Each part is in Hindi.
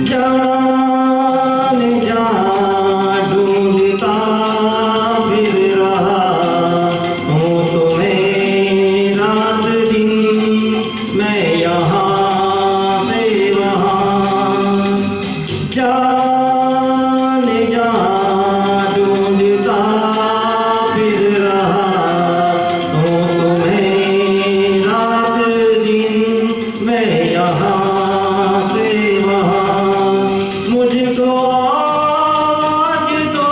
जान जा ढूंढता फिर रहा हूँ तुम्हें रात दिन, मैं यहाँ से वहाँ। जान जा ढूंढता फिर रहा हूँ तुम्हें रात दिन, मैं यहाँ मुझको आज तो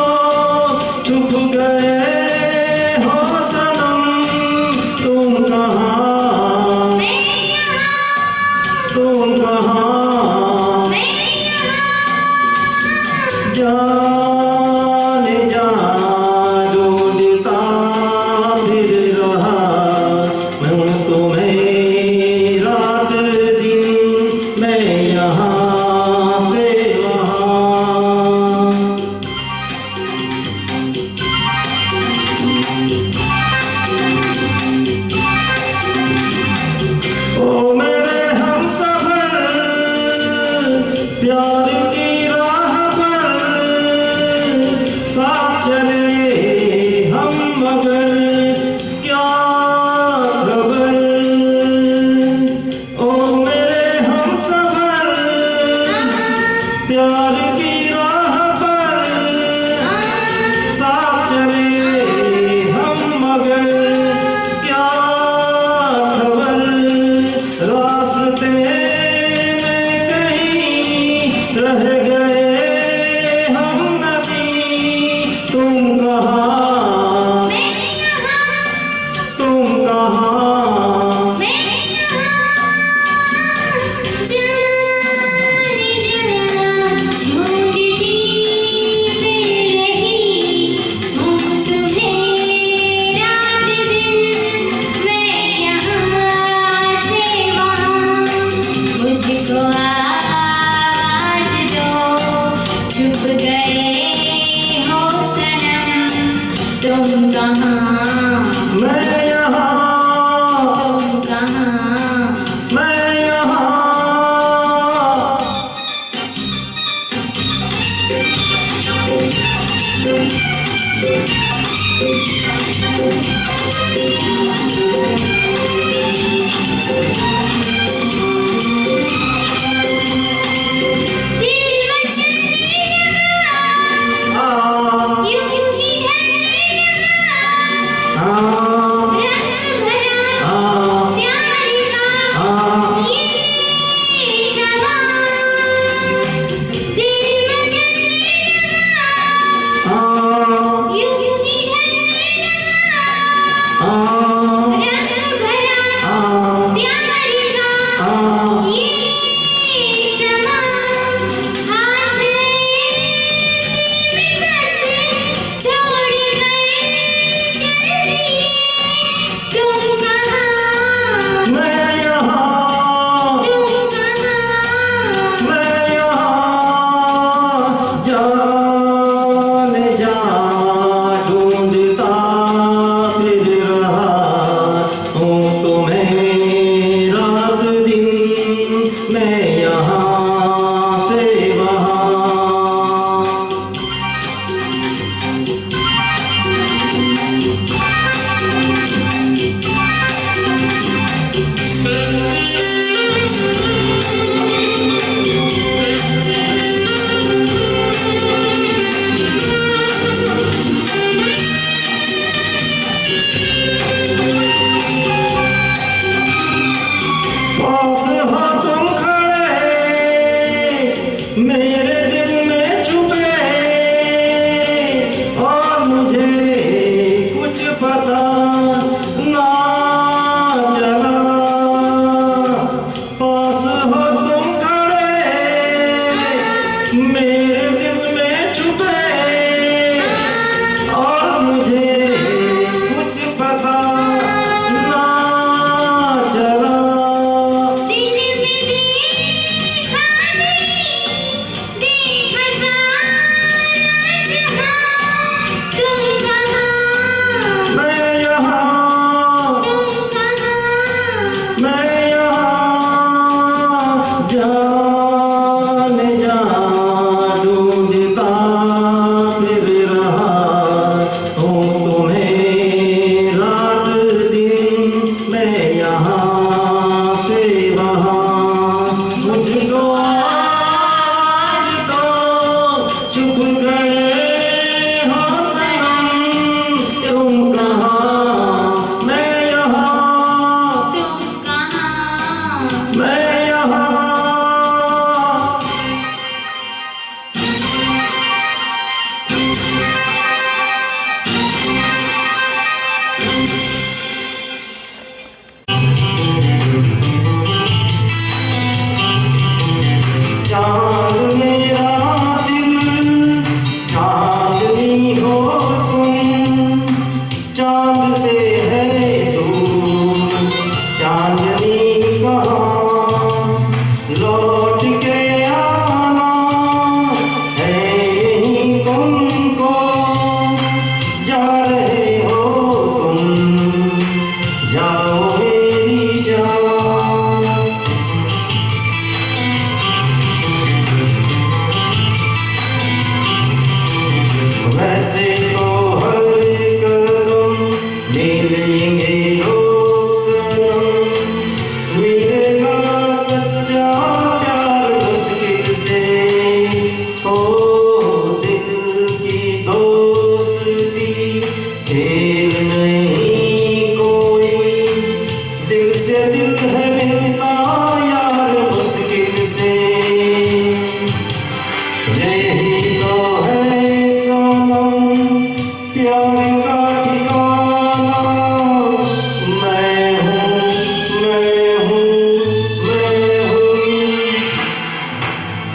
छुप गए हो सनम, तुम कहाँ, तुम कहाँ, जान जा ढूंढता फिर रहा मैं तुम्हें रात दिन, मैं यहाँ प्यार की राह पर साथ चले हम, मगर क्या खबर। ओ मेरे हमसफर, प्यार की राह पर साथ चले हम, मगर क्या खबर। रास्ते रह गए हम नसी, तुम कहाँ, तुम कहाँ, छुप गए हो सनम, तुम कहाँ, मैं यहाँ, तुम कहाँ, मैं यहाँ। मेरे दिल में छुपे और मुझे कुछ पता ना चला। पास हो तुम खड़े, मेरे दिल में छुपे और मुझे कुछ पता ना चला।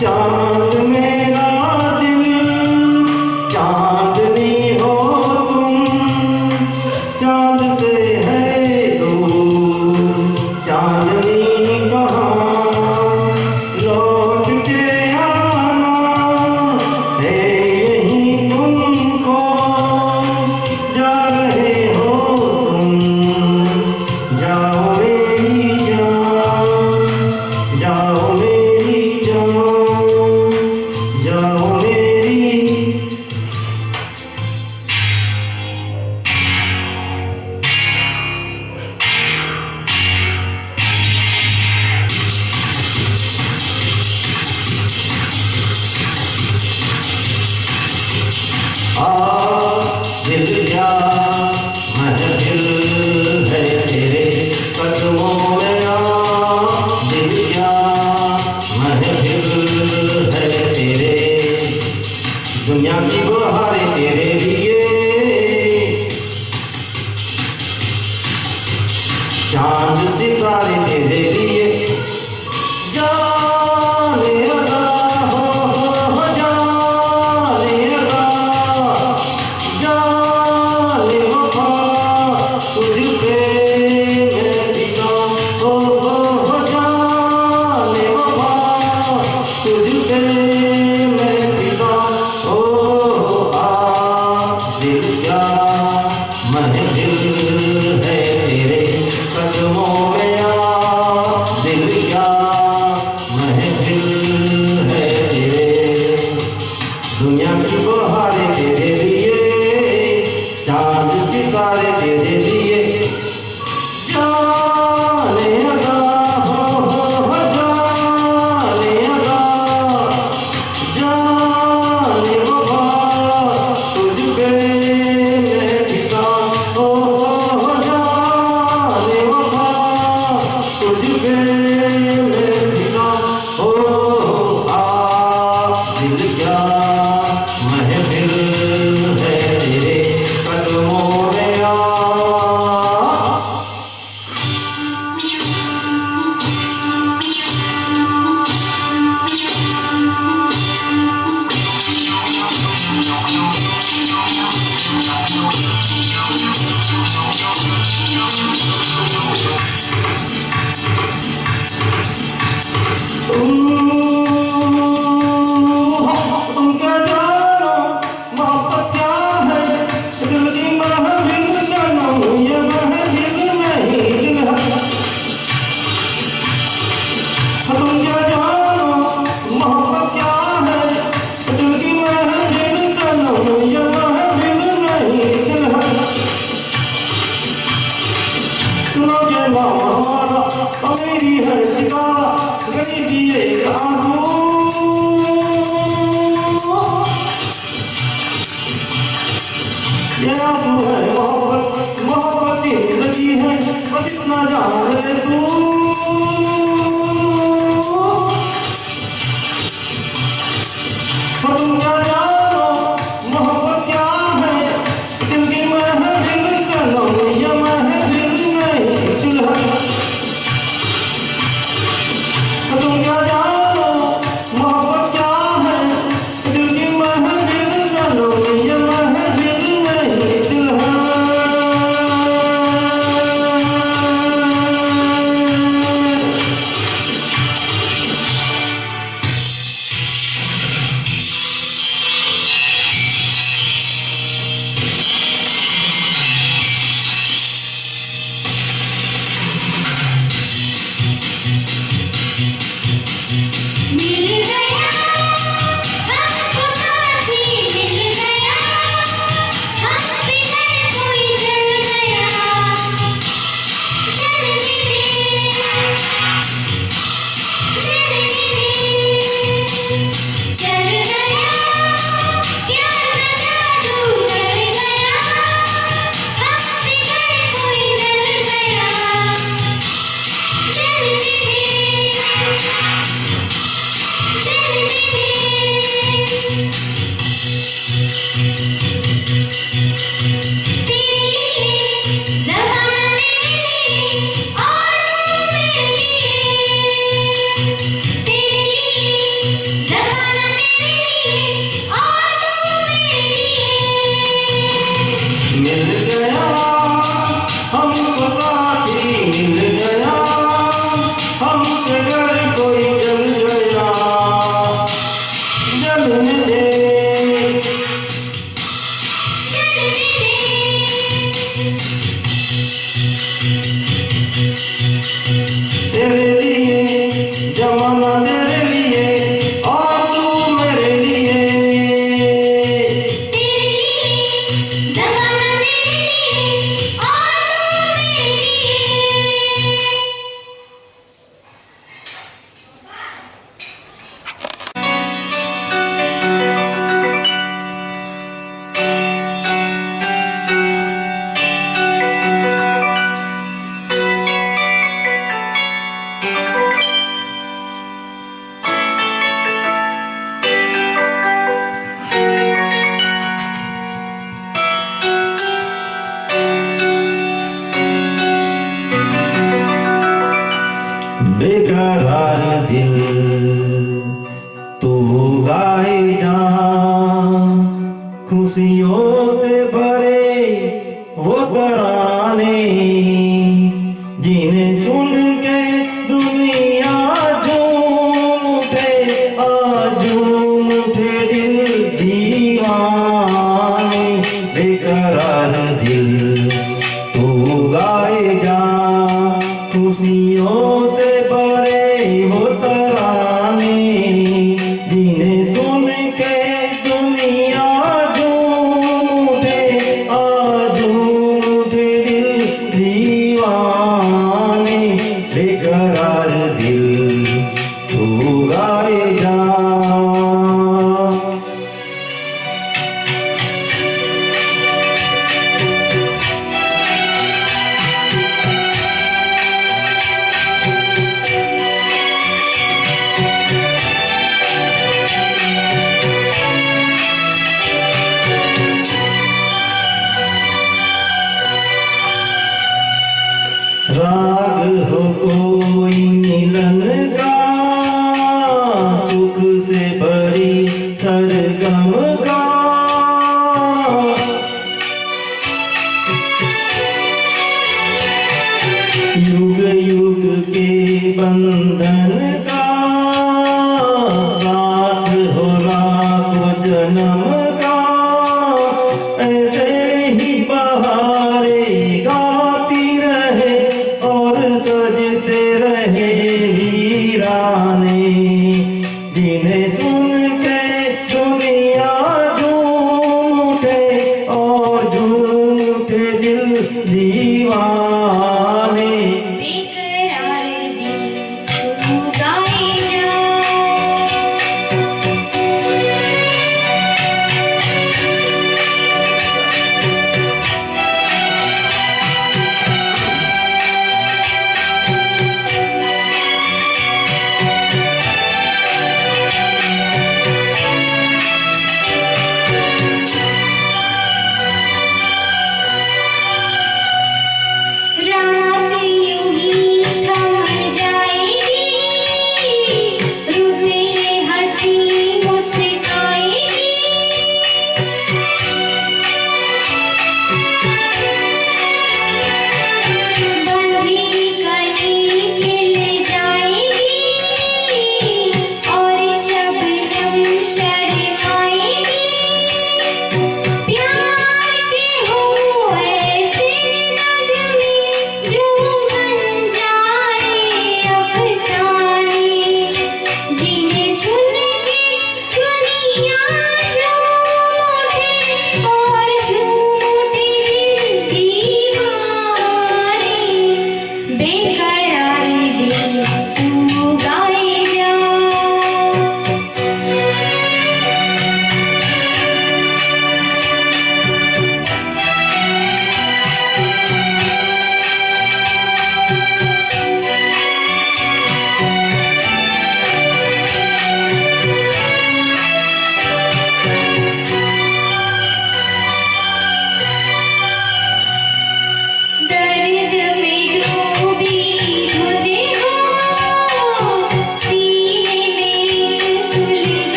चांद मेरा दिल चांदनी हो तुम, चांद से है दूर चांदनी कहाँ, लौट के आना है यहीं तुमको, जा रहे हो तुम, जाओ मेरी जान, जाओ मेरी जान, जाओ मेरी। दिल क्या महफिल है तेरे कदमों में, दिल क्या महफिल है तेरे, दुनिया की बहारें तेरे लिए, चांद सितारे तेरे लिए, जाने लगा हो जाने लगा, जाने वफा तुझ पे मैं फिदा, हो जाने वफा तुझ पे मैं फिदा, दिल क्या महफिल है तेरे कदमों में, दिल क्या महफिल है तेरे, दुनिया की बहारें तेरे लिए, चांद सितारे तेरे लिए, जाने लगा हो जाने लगा, जाने वफा तुझ पे मैं फिदा, हो जाने वफा तुझ पे मैं फिदा, दिल क्या महफिल है तेरे कदमों में, तुम क्या जानो मोहब्बत क्या है, दिल की महफिल सनम, ये महफिल नहीं दिल है, तुम क्या जानो मोहब्बत क्या है, दिल की महफिल सनम, ये महफिल नहीं दिल है, सुनो ये हमारा मेरी है सितारा, गरीबी एक आंसू, ये आंसू है मोहब्बत, मोहब्बत जिंदगी है, बस इतना जान ले तू, तुम क्या जानो मोहब्बत क्या है, दिल की महफिल सनम, ये महफिल नहीं दिल है, तुम क्या जानो मोहब्बत क्या है, दिल की महफिल सनम, ये महफिल नहीं दिल है। गाए जा खुशियों से भरे वो तराने, जिन्हें सुन के दुनिया झूम उठे, आज झूम उठे दिल दीवाने। बेकरार दिल तू गाए जा खुशियों से भरे वो तराने, जिन्हें सुन के दुनिया झूम उठे, आज झूम उठे दिल दीवाने। बेकरार दिल तू गाए जा। राग हो कोई मिलन का, सुख से भरी सरगम का, युग युग के बंधन का, साथ हो लाखों जन्म का। ऐसे ही बहारे गाती रहे और सजते रहे वीराने, जिन्हें सुन के दुनिया झूम उठे और झूम उठे दिल दीवाने। बेकरार दिल तू गाए जा।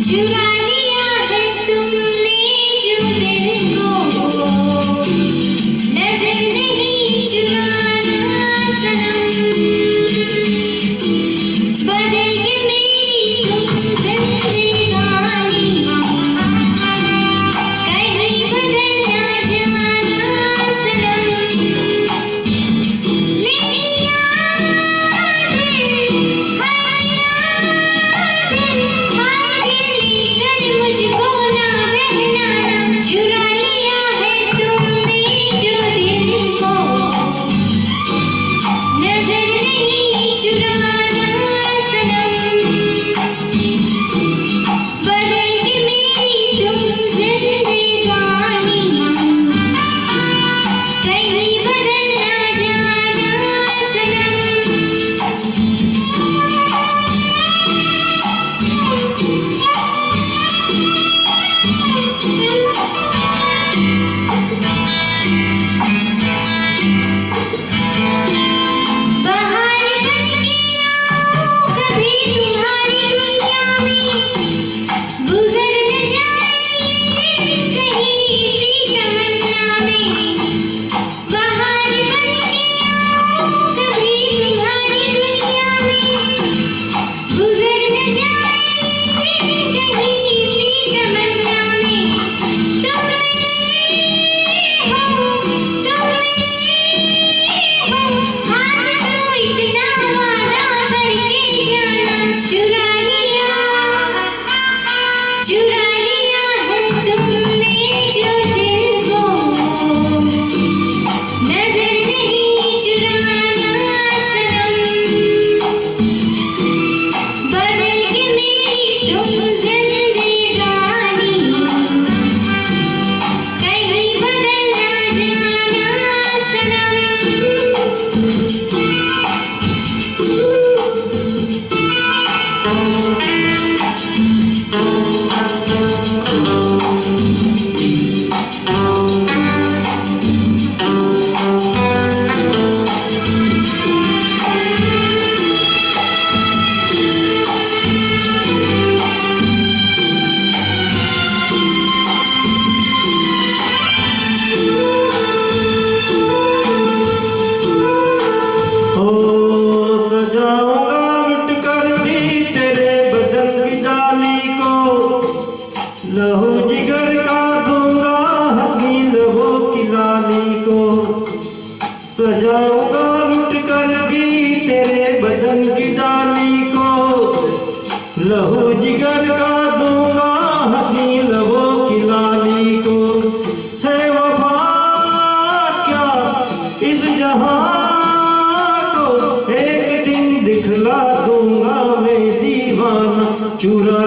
चुरा लिया है तुमने जो दिल को, नजर नहीं चुराना सनम, बदल के मेरी तुम जिंदगानी, कहीं बदल ना जाना सनम, ले लिया दिल, मुझको ना बहलाना, चुरा लिया है तुमने जो दिल को, नजर नहीं चुराना सनम, बदल के मेरी तुम जिंदगानी, कहीं बदल ना जाना सनम। बहार बन के आऊं कभी तुम्हारी दुनिया में, गुजर न जाए कहीं इसी तमन्ना में, बहार बन के आऊं कभी तुम्हारी दुनिया में, गुजर न जाए कहीं इसी तमन्ना में, तुम मेरे हो, तुम मेरे हो, आज तो इतना वादा करके जाना, चुरा लिया है तुमने जो दिल को, नजर नहीं चुराना सनम, बदल के मेरी तुम जिंदगानी, कहीं बदल ना जाना सनम। ओ सजाऊंगा लुट कर भी तेरे बदन की डाली को, लहू जिगर का दूंगा हंसी लबों की लाली को, सजाऊंगा लुट कर भी तेरे बदन की डाली को, लहू जिगर का दूंगा हंसी लबों की लाली को, है वफा क्या इस जहां एक दिन दिखला दूंगा मैं दीवाना, चुरा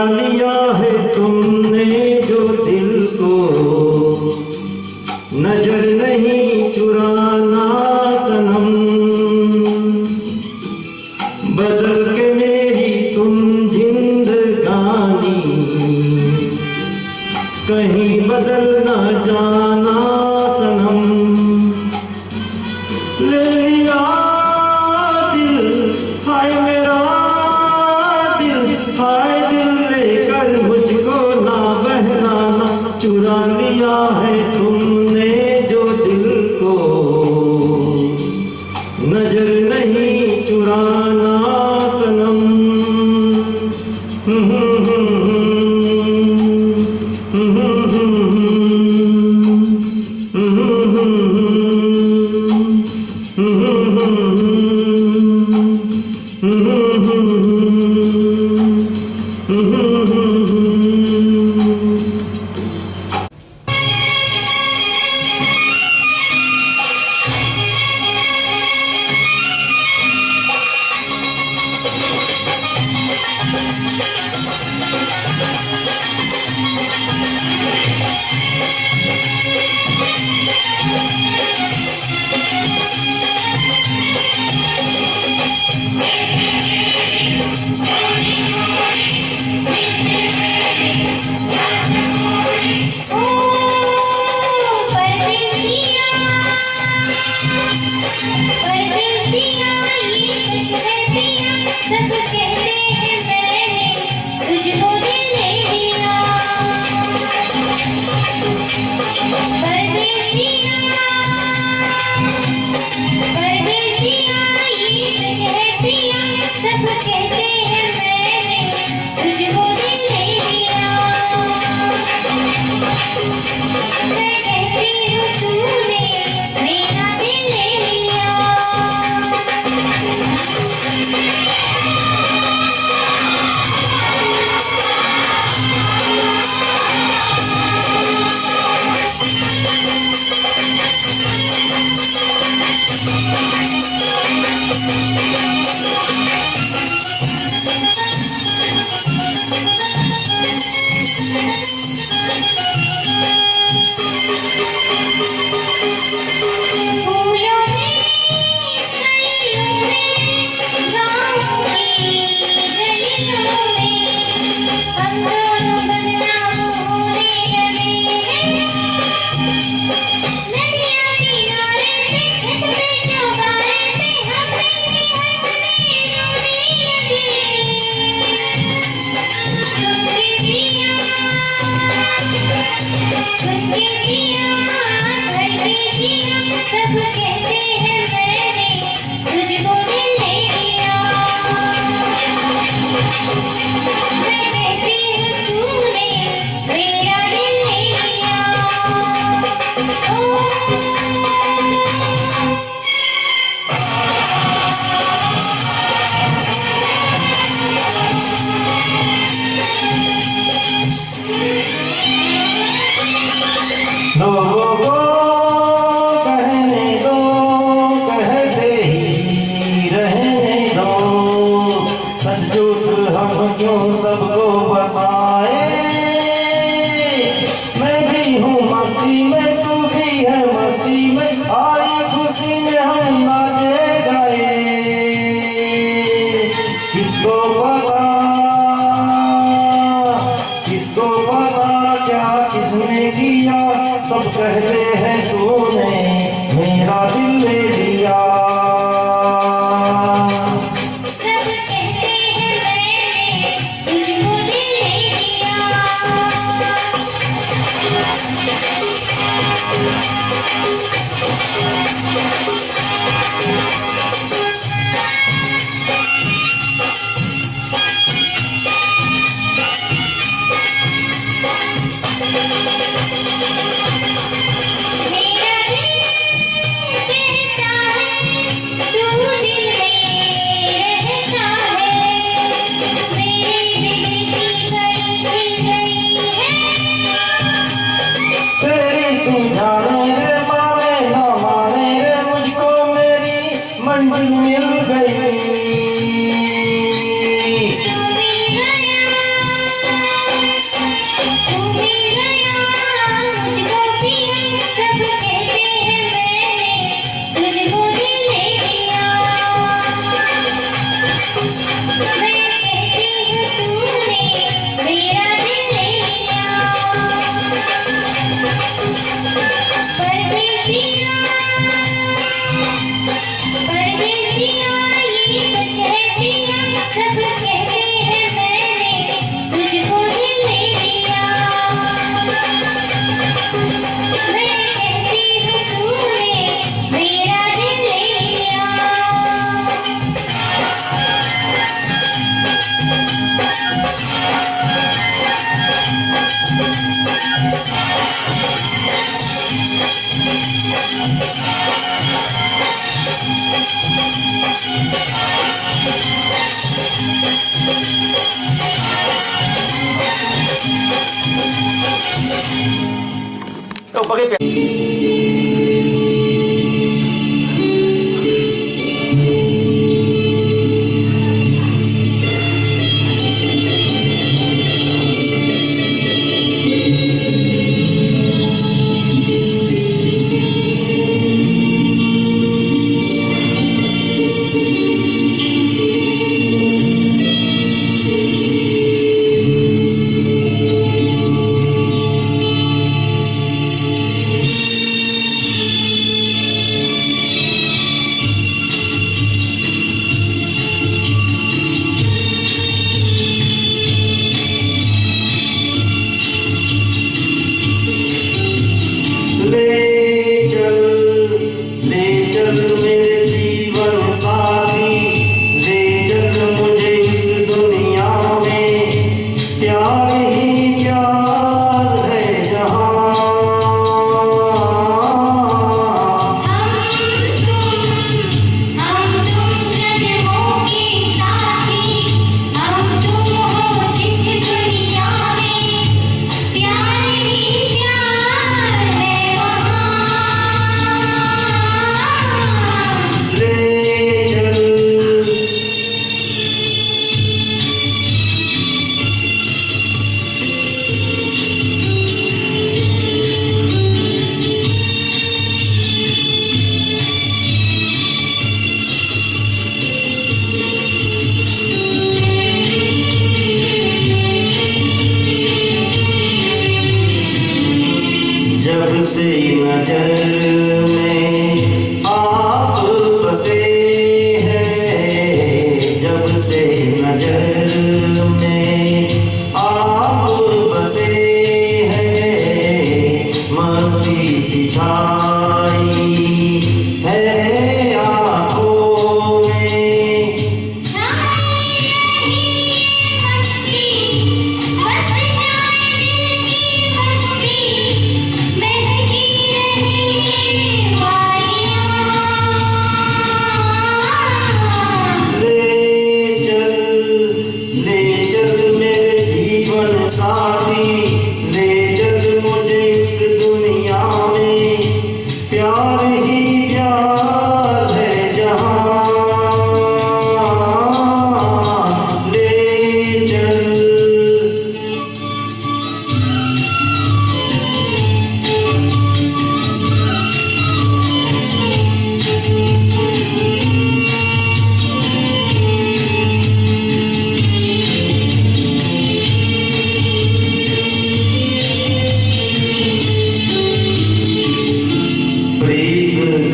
लिया है तुमने जो दिल को, नजर नहीं चुराना सनम, बदल के मेरी तुम जिंदगानी, कहीं बदल ना जाना सनम, ले लिया दिल, हाय मेरा दिल, हाय दिल लेकर मुझको ना बहलाना, चुरा लिया है तुमने जो दिल को, नजर नहीं चुराना सनम। सुन के पिया भर के जिया सब कहते हैं मैंने तुझको दिल ले लिया मैं कहती हूँ तूने मेरा दिल ले लिया लोगों को कहने दो, कहते ही रहने दो, सच झूठ हम क्यों सबको बताए। मैं भी हूँ मस्ती में, तू भी है मस्ती में, आई खुशी में हम नाचे गाए। किसको पता, किसको पता क्या किसने किया, सब कहते हैं तूने मेरा दिल ले लिया। सब कहते हैं मैंने तुझको दिल ले लिया मेरा दिल कहता है तू दिल में रहता है मेरे दिल की कड़ी खुल गई है तेरी तू जाने रे, माने ना माने रे, मुझको मेरी मंजिल मिल गई। तू मिल गया मुझको पिया सब कहते हैं मैंने तुझको दिल ले लिया मैं कहती हूँ तूने मेरा दिल ले लिया परदेसिया परदेसिया ये सच है पिया सब कहते हैं मैंने तुझको दिल ले लिया मैं कहती हूँ तूने मेरा दिल ले लिया तो बड़े ले चल मेरे जीवन साथी, ले चल मुझे इस दुनिया में, प्यार ही प्यार है जहाँ। हम तुम जन्मों के साथी हम तुम हो जिस दुनिया में प्यार ही प्यार है वहाँ ले चल जब से नजर में आप बसे हैं, जब से नजर में आप बसे हैं,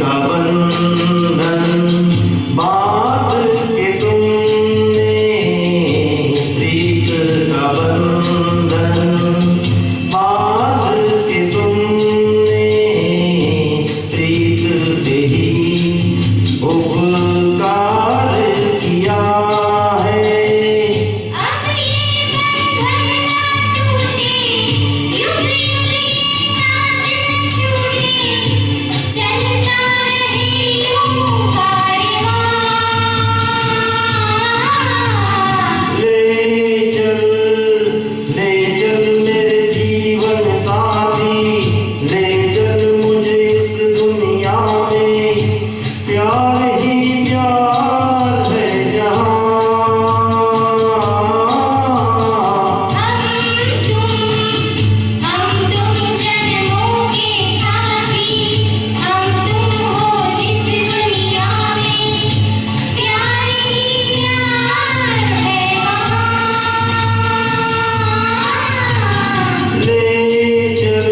का बंधन बात के तुमने, प्रीत का बंधन बात के तुमने, प्रीत पे ही उपकार किया है। अब ये बंधन ना टूटे, युग युग ये साथ न छूटे, चलता रहे यूं कारवां। ले चल मेरे जीवन साथी, ले चल मुझे इस दुनिया में, प्यार ही प्यार है जहाँ। हम तुम जन्मों के साथी, हम तुम हो जिस दुनिया में, प्यार ही प्यार है वहाँ। ले चल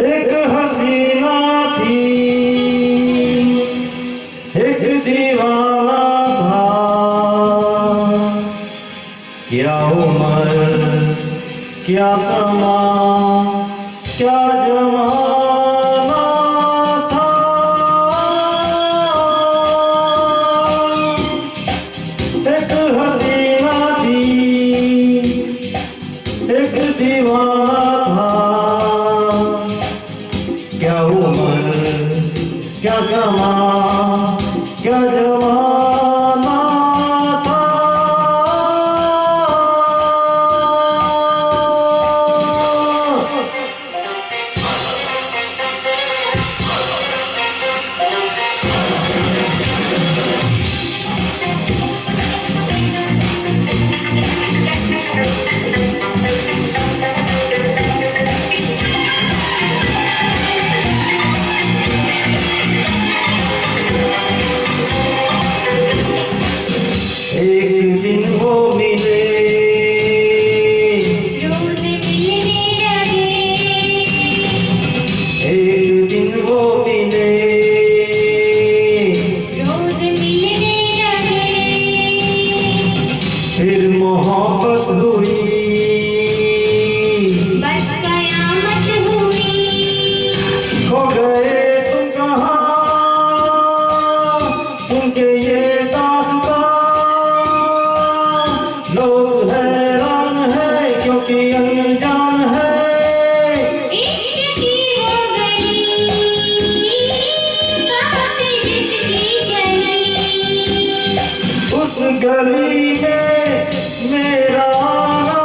एक हसीना थी, एक दीवाना था, क्या उम्र क्या समा क्या जमाना था। एक हसीना थी, एक दीवाना था, क्या उम्र क्या समा क्या जमाना था। एक दिन वो मिले, रोज मिलने लगे, एक दिन वो मिले, रोज मिलने लगे, फिर मोहब्बत हुई, बस कयामत हुई। खो गए तुम कहाँ, सुन के ये दास्तां, लोग हैरान है क्योंकि अनजान है। इश्क की वो गली, बात जिसकी चली, उस गली में मेरा आना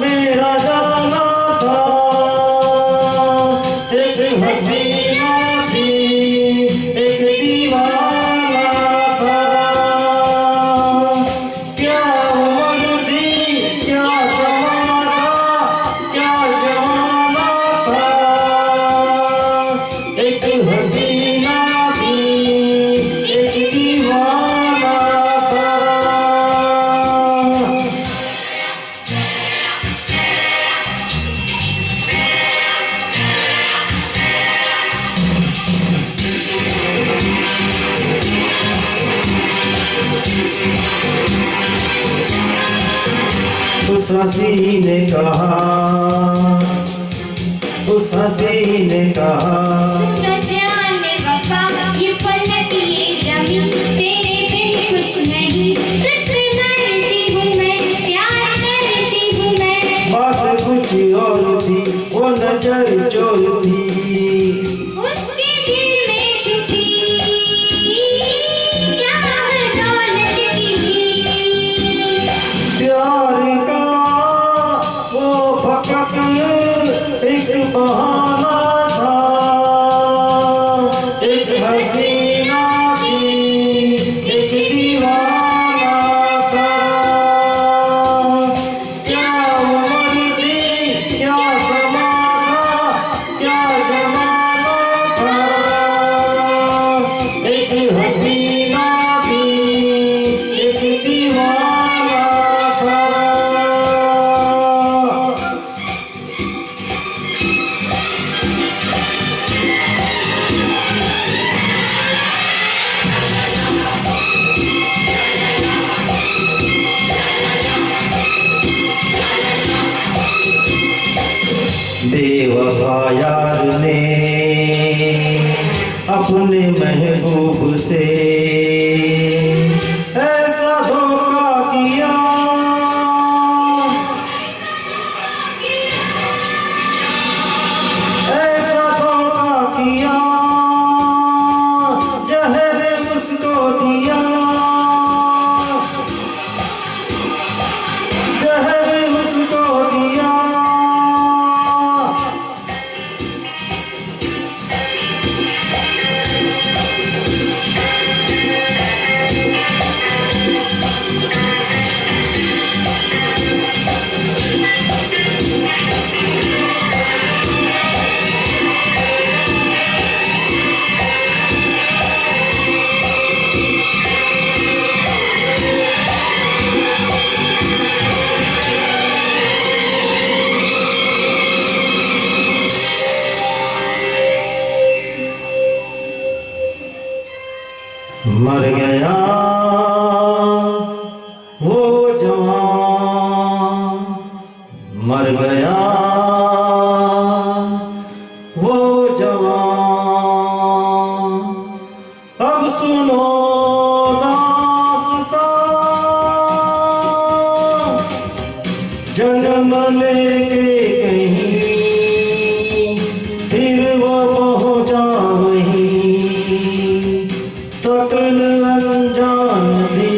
मेरा जाना था। एक हसीना थी, एक दीवाना था, क्या उम्र थी क्या समा था क्या जमाना था। एक हसीना थी, एक दीवाना था। उस हंसी ने कहा, उस हंसी ने कहा, सुनो जाने वफा, ये फलक ये ज़मीं, तेरे बिन कुछ नहीं, तुझसे मरती हूँ मैं, प्यार करती हूँ मैं। बात कुछ और थी, वो नजर चोर थी, उसके दिल में छुपी चाह दौलत की भी। प्यार का वो फकत एक बहाना था। अपने महबूब से ऐसा धोखा किया, ऐसा धोखा किया, जहर मुझको दिया, जहर मुझको दिया। मर गया वो जवान, मर गया वो जवान। अब सुनो दास्तां, जन्म लेके कहीं फिर वो पहुंचा वहीं। सकल अनजान थी,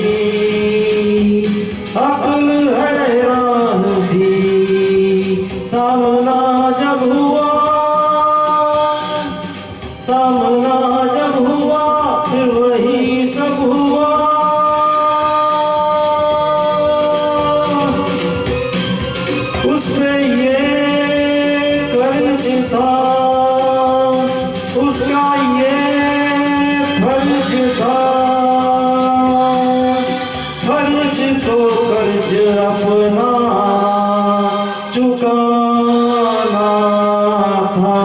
अक्ल हैरान थी, सामना जब हुआ, सामना जब हुआ, फिर वही सब हुआ। उसमें ये कर्ज था, उसका ये फर्ज था, फर्ज तो कर्ज अपना चुकाना था।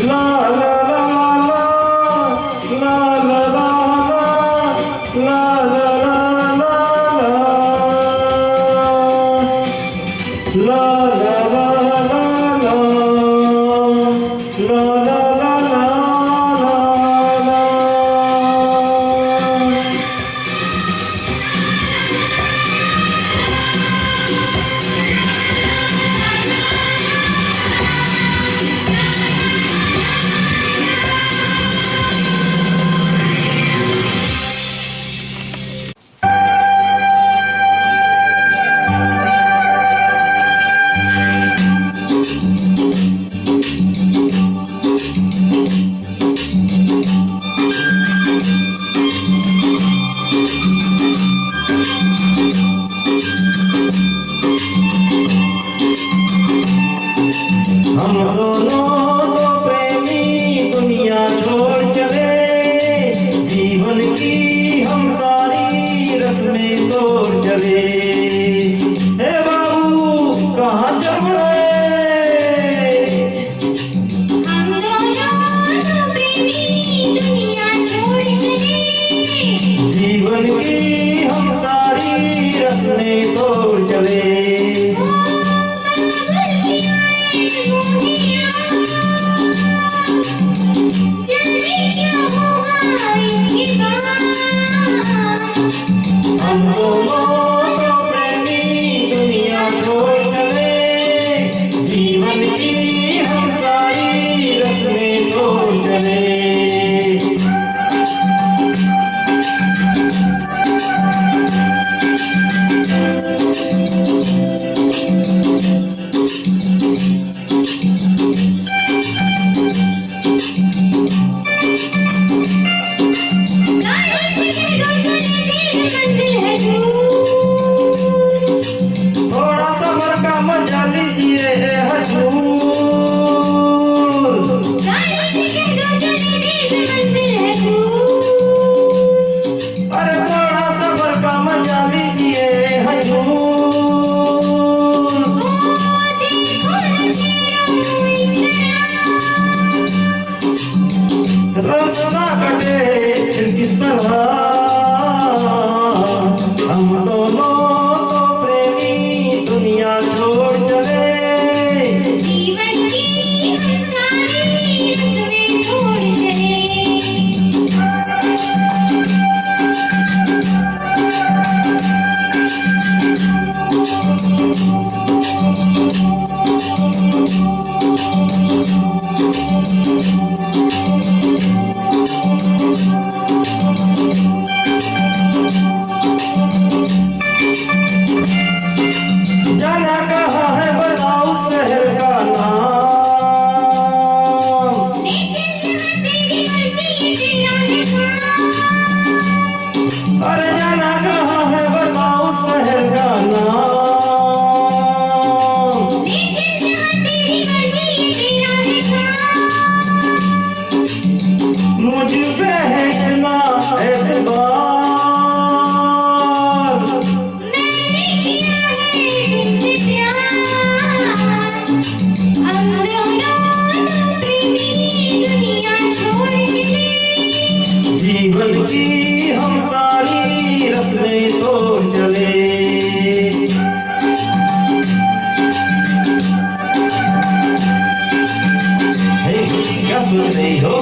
ला ला ला ला ला ला ला ला ला ला ला हम दोनों तो प्रेमी दुनिया छोड़ चले, जीवन की हम सारी रस्में तोड़ चले। हे बाबू कहाँ चल रहे? हम दोनों तो प्रेमी दुनिया छोड़ चले, जीवन की हम सारी रस्में तोड़ चले। पागल किया रे दुनिया जाना कहाँ है बताओ शहर का नाम। ले चल जहाँ तेरी मर्जी तेरा है काम। अरे जाना कहाँ है बताओ शहर का नाम। ले चल जहाँ तेरी मर्जी तेरा है काम। मुझ पे है इतना एतबार, मैंने किया है तुझसे प्यार। हम दोनों तो प्रेमी दुनिया छोड़ चले। जीवन की हम सारी रस्में तो चले। हे, क्या सोच रही हो?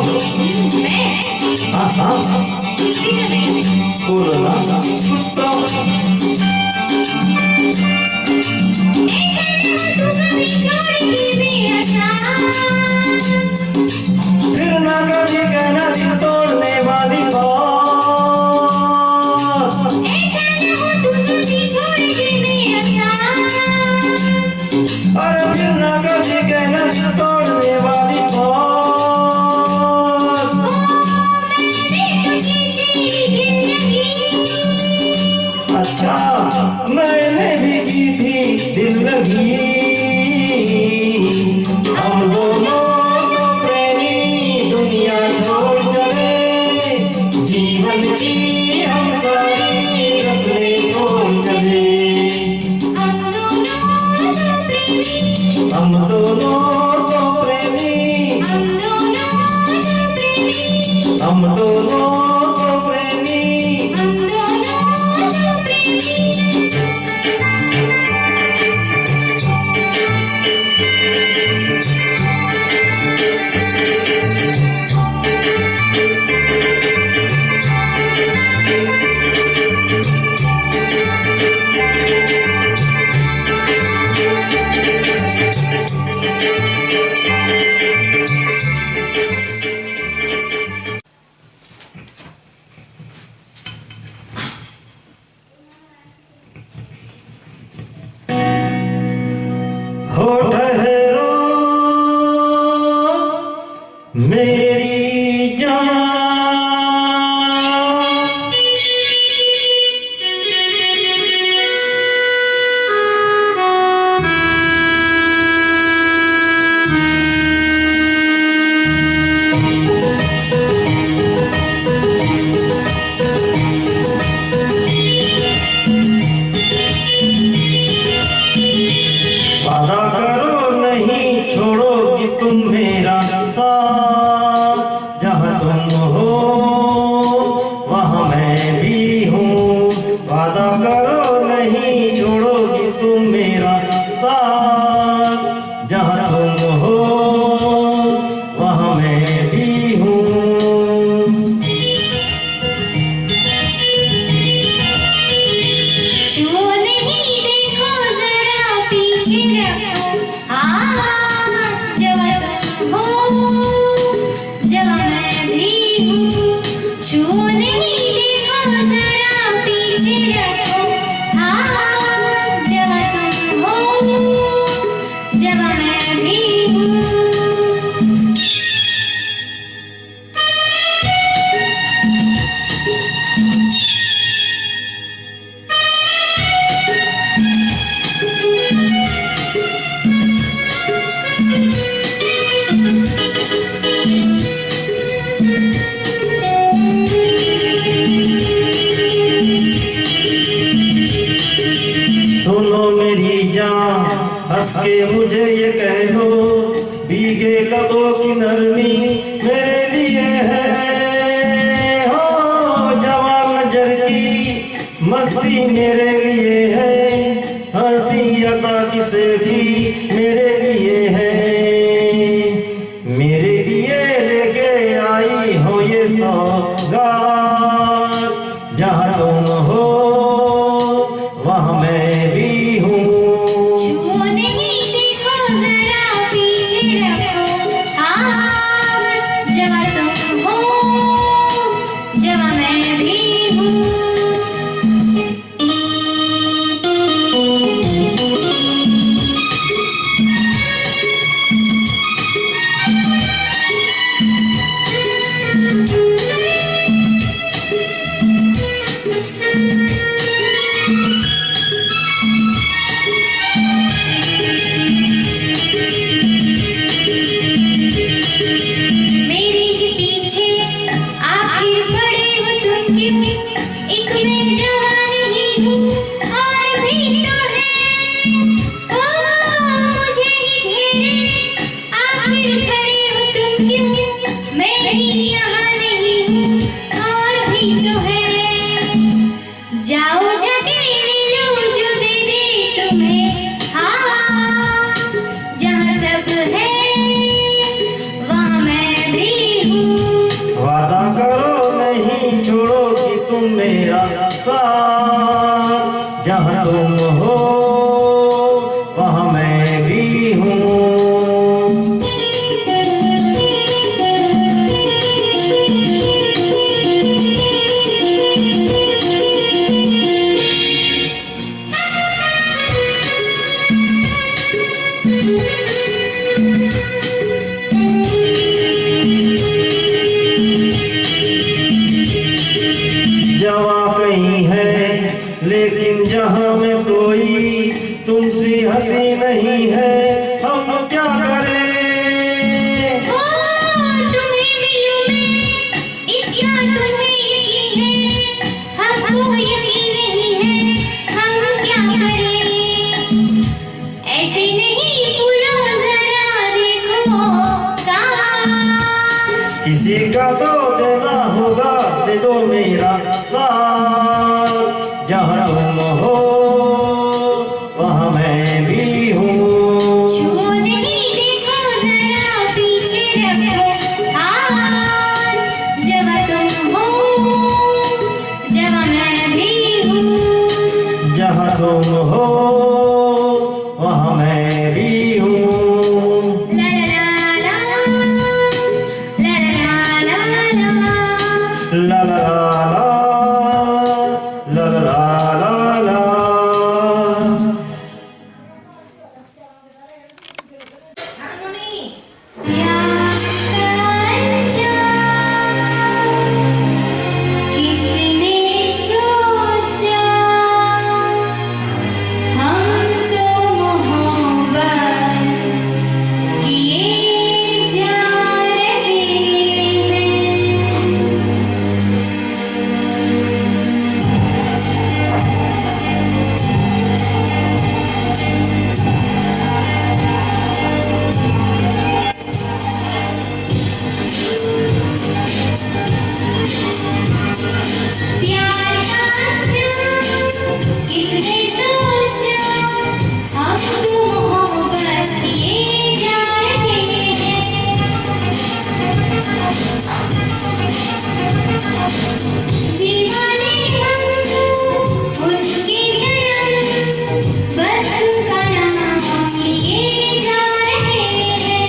मैं हाँ हाँ कुछ भी तो नहीं। बोलो ना कुछ तो। ऐसा न हो तू कभी छोड़ के मेरा साथ। फिर ना कभी कहना दिल तोड़ने वाली बात। ऐसा न हो तू कभी छोड़ के मेरा साथ। अरे फिर ना कभी कहना दिल तोड़ने वाली बात। मैंने तुझे तेरी दिल लगी। अच्छा मैंने भी की थी दिल लगी। हम दोनों तो प्रेमी दुनिया छोड़ चले। जीवन की हम सारी रस्में तोड़ चले। हम दोनों तो प्रेमी। हम दोनों तो प्रेमी। हम दोनों तो प्रेमी। हम दोनों तो प्रेमी। हम दोनों तो प्रेमी। हो ठहरो मेरी जान, किसी का तो देना होगा, दे दो मेरा साथ। जहाँ तुम हो वहाँ मैं भी हूँ। छू नहीं देखो जरा पीछे रखो हाथ। जहाँ तुम हो जहाँ मैं भी हूँ। जहाँ तुम हो वहाँ मैं भी हूँ। ला ला ला ला ला ला ला ला। ला ला ला ला ला ला ला। प्यार का अंजाम किसने सोचा, हम तो मोहब्बत किए जा रहे हैं। प्यार का अंजाम किसने सोचा, हम तो मोहब्बत किए जा रहे हैं। दीवाने हम तो उनके सनम, बस उनका नाम लिए जा रहे हैं।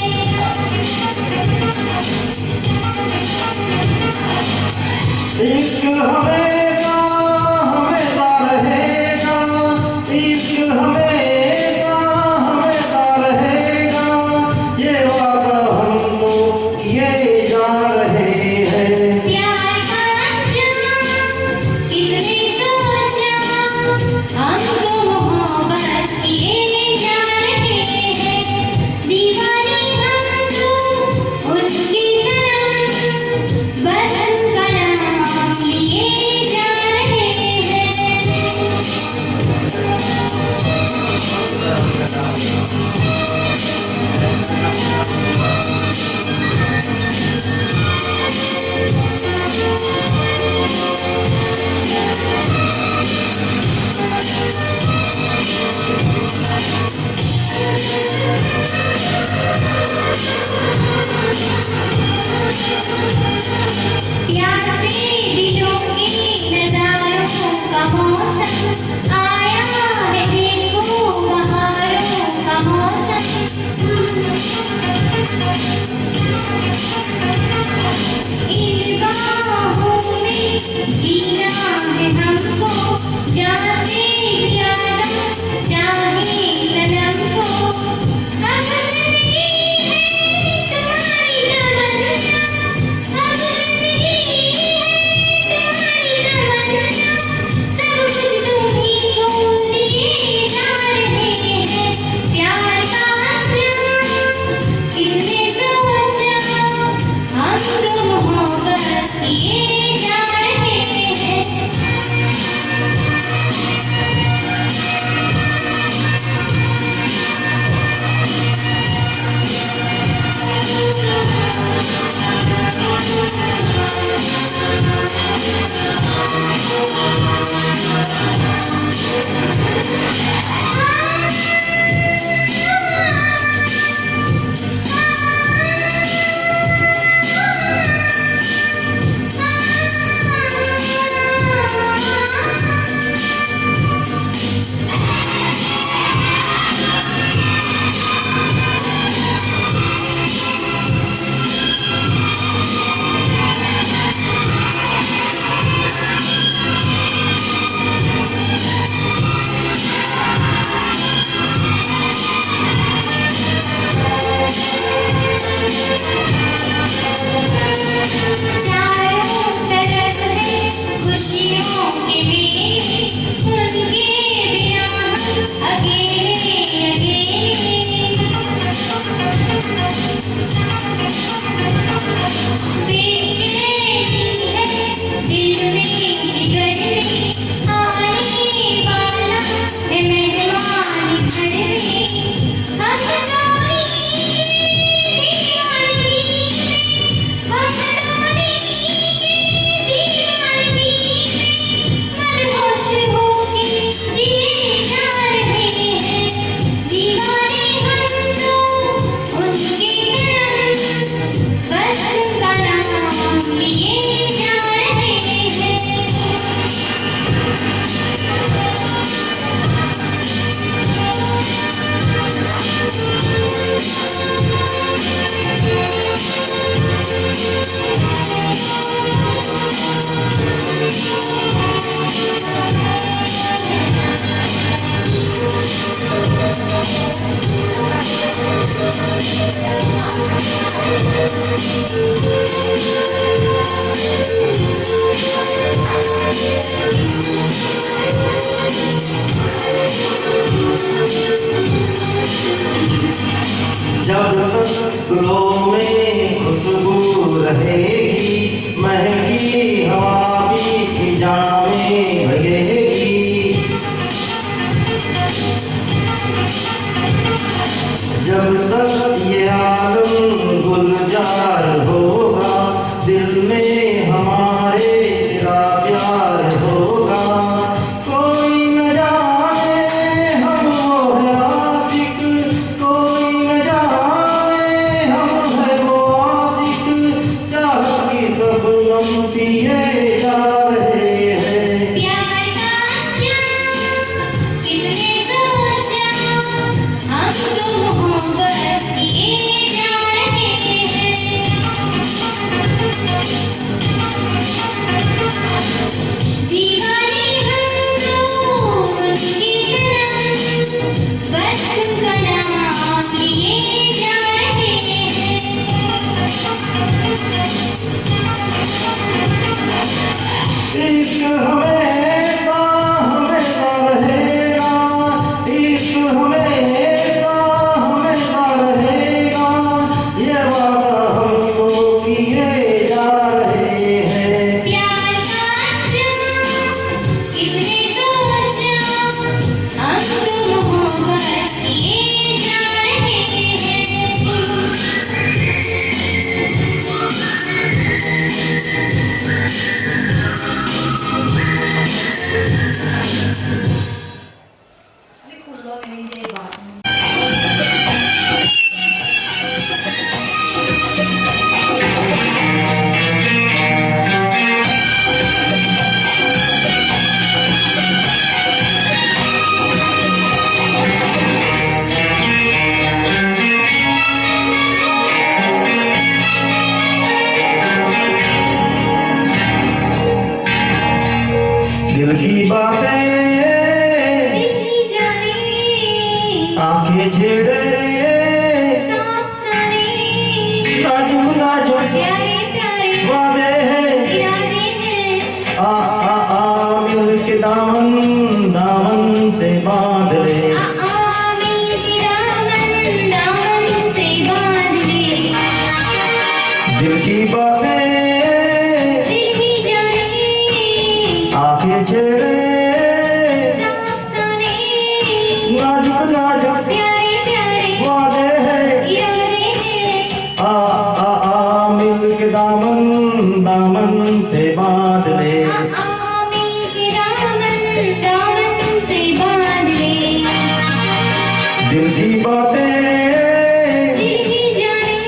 इश्क हमेशा हमेशा रहेगा, इश्क हमेशा हमेशा रहेगा, ये वादा हम तो किए जा रहे हैं। प्यार का अंजाम किसने सोचा, हम तो मोहब्बत किए जा रहे हैं। दीवाने हम तो उनके सनम, बस उनका नाम लिए जा रहे प्यार से दिलों के नजारों का मौसम आया है, देखो बहारों का मौसम। इन बाहों में जीना है हमको, जान से ज्यादा चाहे सनम को। अब जिंदगी है तुम्हारी तमन्ना, अब जिंदगी है तुम्हारी तमन्ना, सब कुछ तुम्हीं को दिए जा रहे हैं। प्यार का अंजाम किसने सोचा, हम तो मोहब्बत किए जा रहे हैं। चारों तरफ है खुशियों के मेले, उनके बिना हम अकेले बेचैनी है दिल में जिगर में, आने वाला है मेहमान घर में। हम तो दीवानगी में, हम तो जब तक गुलों में खुशबू रहेगी, महकी हवा भी फिजा में बहेगी। जब तक ये आलम गुलजार होगा, दिल में हमारे तेरा प्यार होगा। कोई न जाने हम वो है आशिक, कोई न जाने हम है वो आशिक, चाहत की सब गम पिए जा रहे हैं। प्यार का क्या किसने सोचा, हम तो मोहब्बत किए जा रहे हैं। दीवाने हम तो उनकी तरह, बस उनका नाम लिए जा रहे हैं। इश्क हमेशा हमेशा रहेगा, इश्क हमेशा हमेशा रहेगा, ये वादा हमको किए जा रहे हैं। प्यार का जाम किसने सोचा, हम तो मोहब्बत किए जा रहे हैं। दिल की बातें दिल ही जाने, आंखें छेड़े, सांप सारे, नाजुक नाजुक प्यारे प्यारे वादे हैं। इरादे हैं। आ मिल के दामन दामन से बांध ले। मिल के दामन दामन से बांध ले। दिल की बातें दिल ही जाने, आंखें छेड़े, सांप सारे, नाजुक नाजुक प्यारे प्यारे वादे हैं। इरादे हैं। आ मिल के दामन दामन से बांध ले। मिल के दामन दामन से बांध ले। दिल की बातें दिल ही जाने,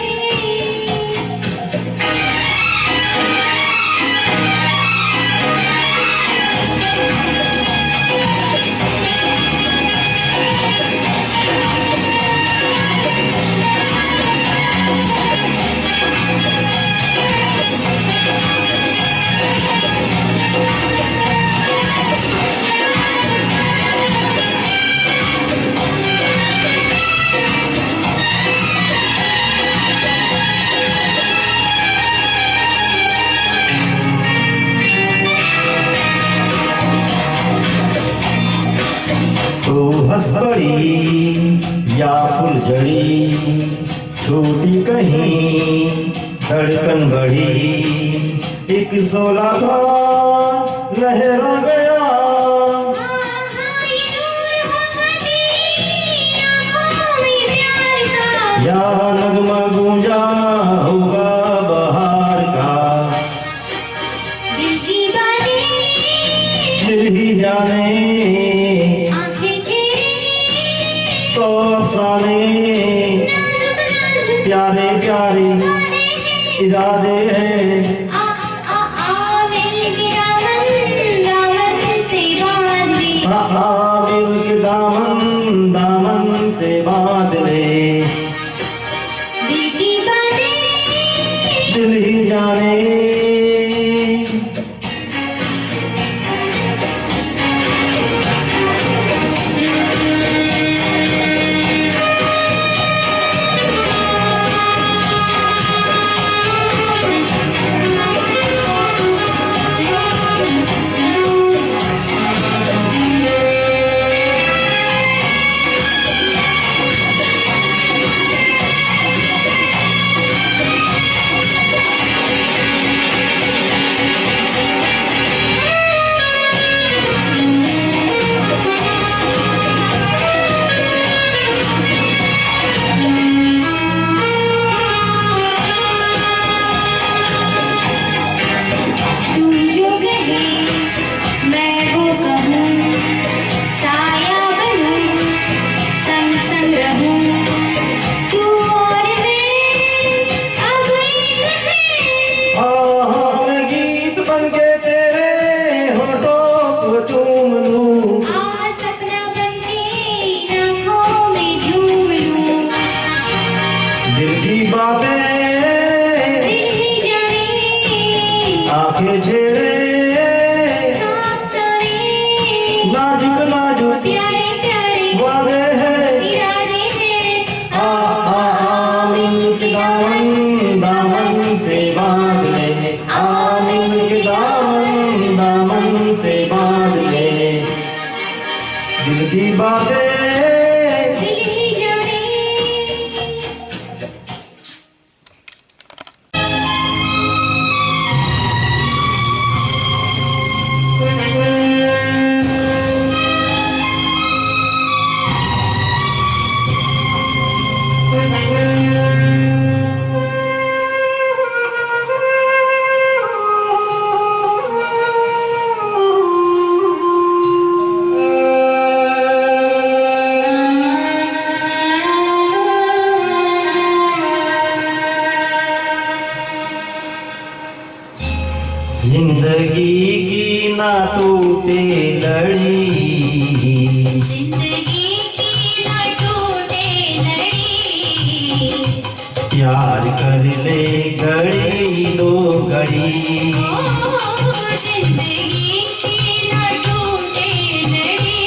तू हंस पड़ी या फुलझड़ी, छोटी कहीं धड़कन बढ़ी, एक सोला था लहर हो गया। ये नूर मोहब्बती आँखों में प्यार का, या नगमा गूंजा होगा बहार का। दिल की बातें दिल ही जाने, आँखें छेड़े, सौ अफसाने, नाजुक नाजुक प्यारे प्यारे इरादे हैं। मिल के दामन दामन से बांध ले। मिल के दामन दामन से बांध ले। दिल की बातें दिल ही जाने, दिल की बातें दिल ही जाने, आंखें छेड़े सांप सारे, नाजुक नाजुक प्यारे प्यारे वादे हैं इरादे हैं। मिलके दामन दामन से बांध ले, मिलके दामन दामन से बांध ले, दिल की बातें दिल ही जाने। जिंदगी की ना टूटे लड़ी, जिंदगी की न टूटे लड़ी, प्यार कर ले घड़ी दो घड़ी, जिंदगी की न टूटे लड़ी,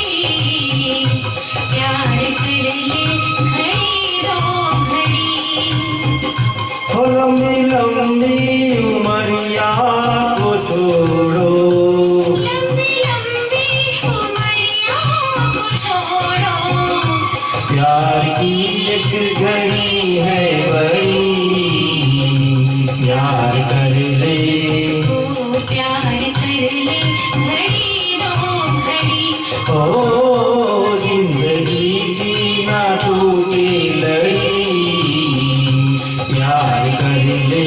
प्यार कर ले घड़ी दो घड़ी। हो लंबी लंबी उमरिया को छोड़ो, लंबी लंबी उमरिया को छोड़ो, प्यार की एक घड़ी है बड़ी, प्यार कर ले ओ प्यार कर ले घड़ी दो घड़ी। ओ जिंदगी की ना टूटे लड़ी, प्यार कर ले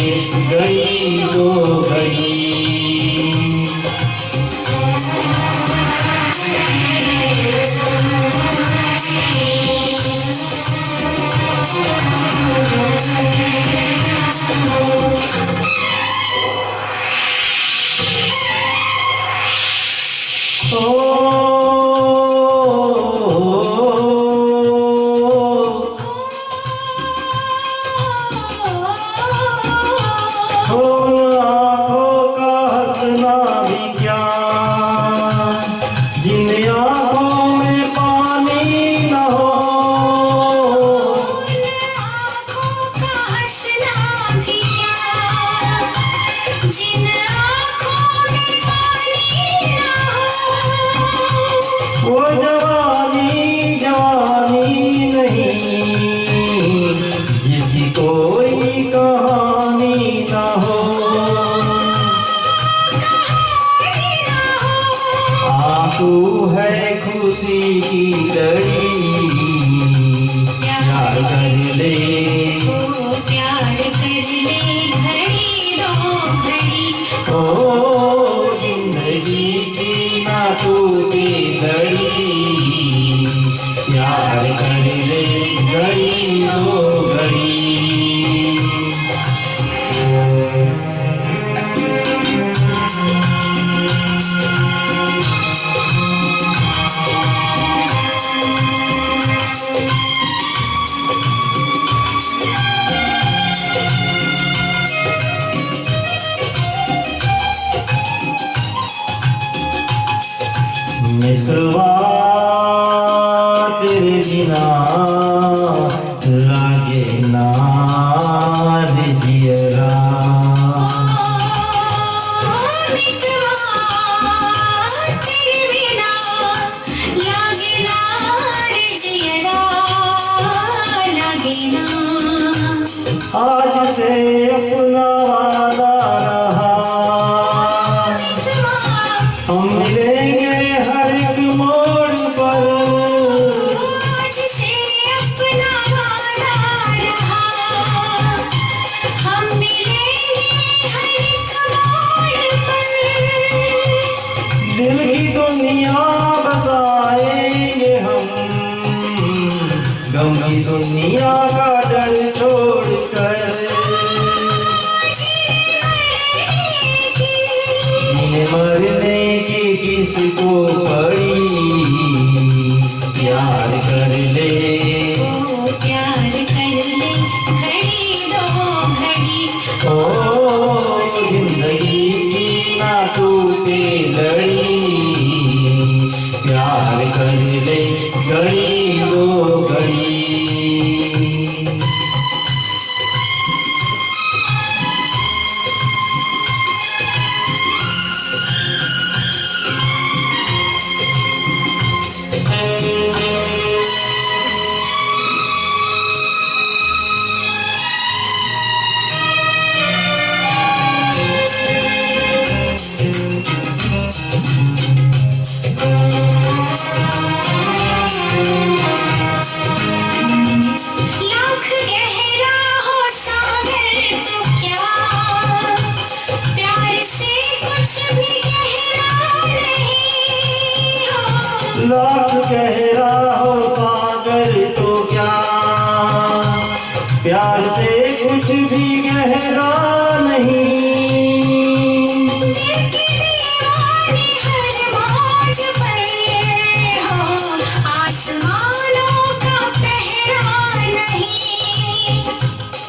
घड़ी दो घड़ी। आँखों का हंसना भी क्या, जिन आँखों में पानी न हो, आँखों का हंसना भी क्या, जिन आँखों में पानी ना हो। वो जवानी जवानी नहीं, जिसकी कोई कहानी न हो, आंसू है खुशी की लड़ी, प्यार कर ले ओ प्यार कर ले घड़ी दो घड़ी। ओ जिंदगी की ना टूटे लड़ी, प्यार कर ले घड़ी दो घड़ी। मितवा तेरे बिना लागे ना रे जियरा, मितवा तेरे बिना लागे ना रे जियरा, लागे ना। आज से अपना वादा रहा, मितवा हम मिलेंगे हर एक मोड़ पर, आज से अपना वादा रहा, हम मिलेंगे हर एक मोड़ पर। दिल की दुनिया बसाएंगे हम, गम की दुनिया का डर छोड़ कर, आज घड़ी दो घड़ी। लाख गहरा हो सागर तो क्या, प्यार से कुछ भी गहरा नहीं हो। लाख गहरा हो सागर तो क्या, प्यार से कुछ भी गहरा नहीं। दिल की दीवानी हर मौज पर हो, आसमानों का पहरा नहीं।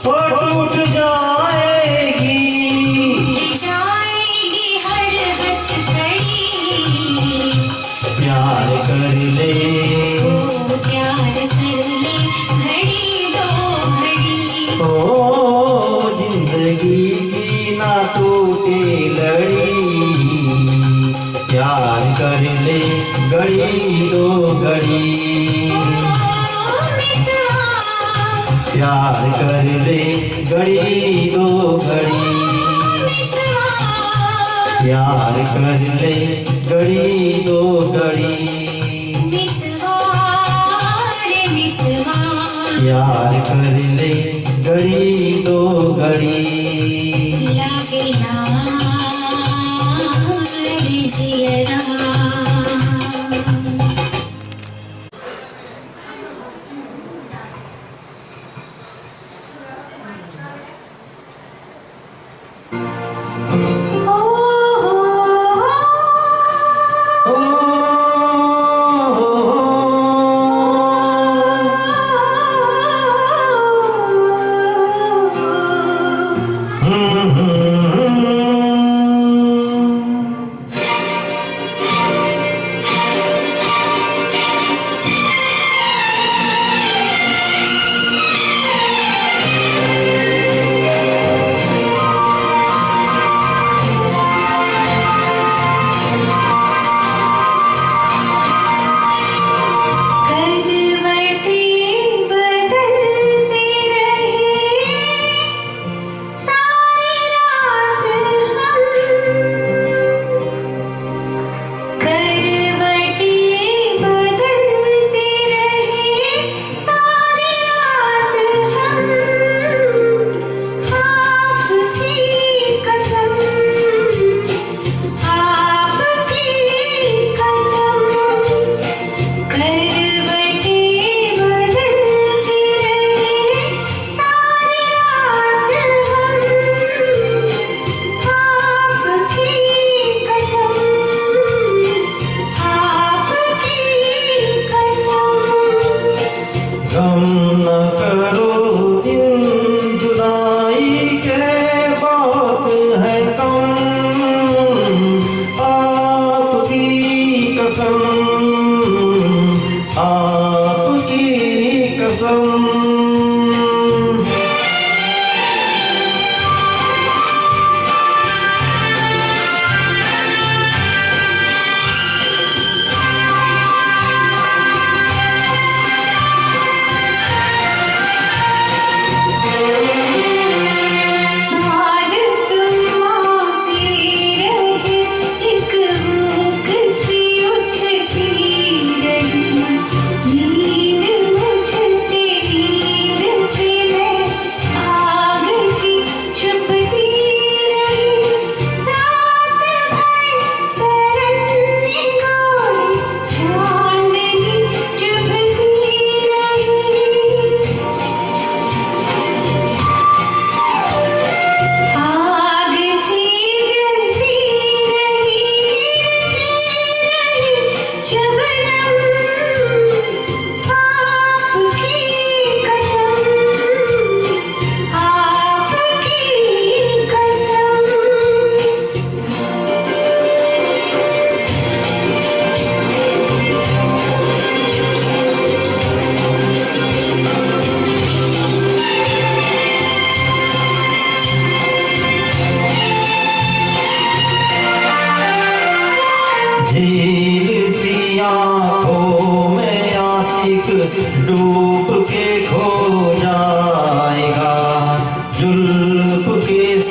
वो टूट जाएगी, ले जाएगी हर हथकड़ी। प्यार कर ले, ओ प्यार कर ले घड़ी दो घड़ी। ओ जिंदगी की ना टूटे लड़ी। प्यार कर ले घड़ी दो घड़ी। प्यार कर ले घड़ी दो घड़ी। प्यार कर ले घड़ी दो घड़ी। प्यार कर ले घड़ी दो घड़ी। लागे ना रे जियरा।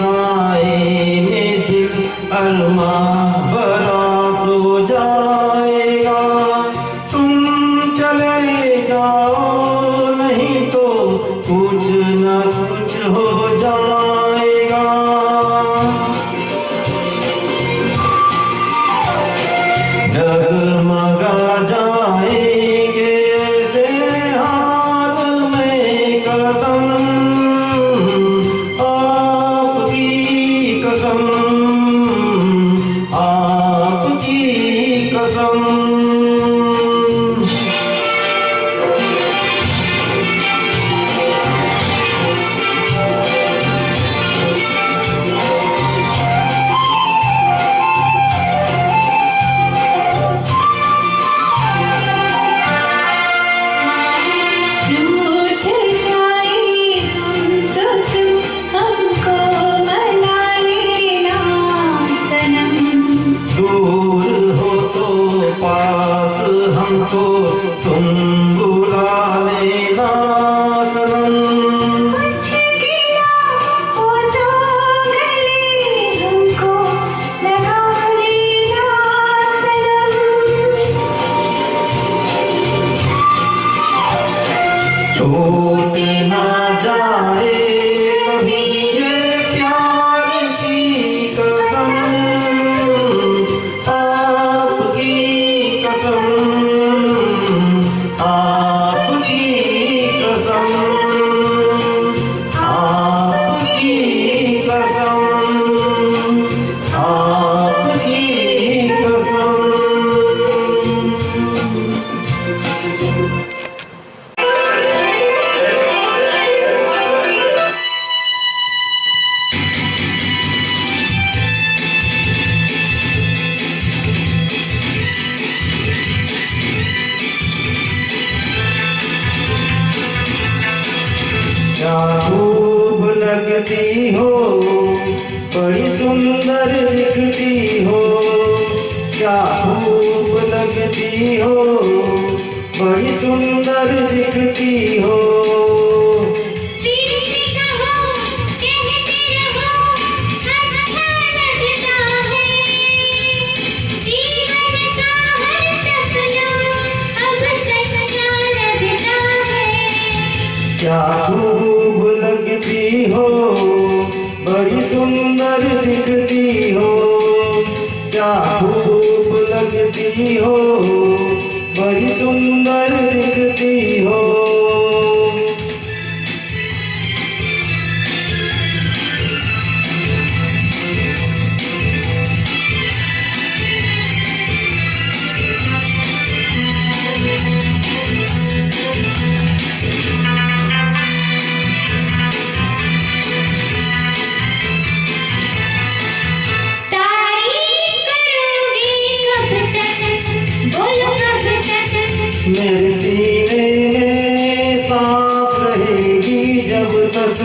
साए में दिल अरमां भरा सो जाएगा। तुम चले जाओ नहीं तो कुछ न कुछ हो जाएगा। डगमगा जाएंगे ऐसे हाल में कदम, आपकी कसम, आपकी कसम। दूर हो तो पास हमको तुम बुला लेना सनम। कुछ गिला हो तो गले हमको लगा लेना सनम। टूट ना जाए कभी ये प्यार की कसम, आपकी कसम, आपकी कसम, आपकी कसम, आपकी कसम। क्या खूब लगती हो, बड़ी सुंदर दिखती हो। क्या खूब लगती हो, बड़ी सुंदर दिखती हो। फिर से कहो, कहते रहो, अच्छा लगता है। जीवन का हर सपना अब सच्चा लगता है। क्या खूब लगती हो, बड़ी सुंदर दिखती हो। क्या खूब लगती हो, बड़ी सुंदर दिखती हो। तारीफ करोगे कब तक, बोलो कब तक। मेरे सीने में सांस रहेगी जब तक।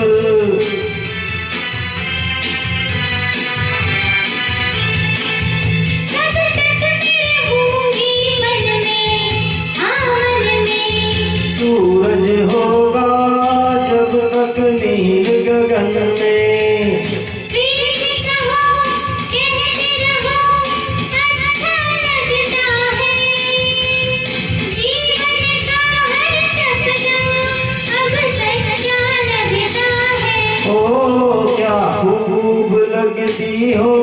कब तक मैं रहूंगी मन में, हाँ मन में। सूरज होगा जब तक नील गगन में। फिर से कहो, कहते रहो, अच्छा लगता है। जीवन का हर सपना अब सच्चा लगता है। ओ क्या खूब लगती हो,